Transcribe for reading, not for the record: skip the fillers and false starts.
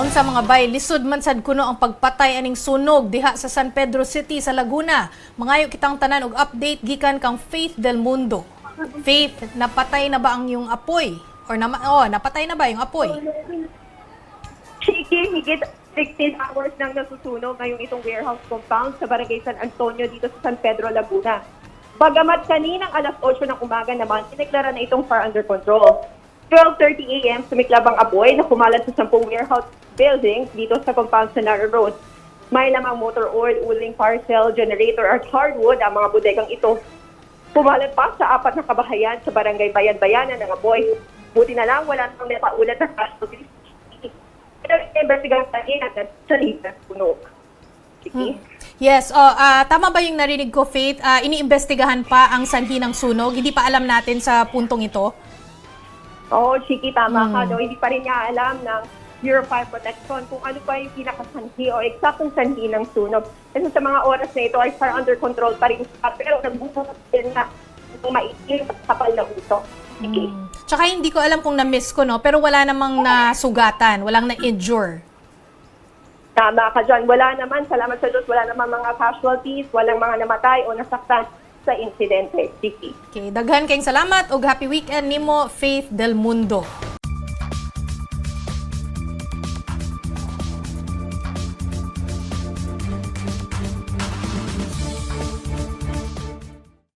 Unsa mga bay, lisod man sad kuno ang pagpatay aning sunog diha sa San Pedro City sa Laguna. Mangayo kitang tanan og update gikan kang Faith Del Mundo. Faith, napatay na ba ang yung apoy? Or napatay na ba yung apoy? Chiki, higit 16 hours nang nasusunog ngayong itong warehouse compound sa Barangay San Antonio dito sa San Pedro, Laguna. Bagamat kaninang alas 8 ng umaga naman, ineklara na itong fire under control. 12:30 a.m. sumiklab ang apoy na kumalat sa 10 warehouse buildings dito sa compound sa Narrow Road. May lamang motor oil, uling parcel, generator at hardwood ang mga bodegang ito. Pumalat pa sa 4 na kabahayan sa barangay Bayan-Bayanan ng apoy. Buti na lang wala nang napaulat na casualties. Pero investigahan pa rin at sa litas punog. Sige. Yes, tama ba yung narinig ko, Faith? Iniimbestigahan pa ang sanhi ng sunog? Hindi pa alam natin sa puntong ito? Oo, Chiki, tama ka. No? Hindi pa rin niya alam ng Bureau of Fire Protection kung ano pa yung pinakasanhi o eksaktong sanhi ng sunog. Kasi sa mga oras na ito ay fire under control pa rin siya. Pero nagbubukas din na itong maitim at kapal na uso. Chiki. Tsaka hindi ko alam kung na-miss ko, no? Pero wala namang nasugatan, walang na-injure. Tama ka dyan. Wala naman, salamat sa Diyos, wala naman mga casualties, walang mga namatay o nasaktan sa insidente. Chiki. Okay, daghan kayong salamat ug happy weekend nimo, Faith Del Mundo.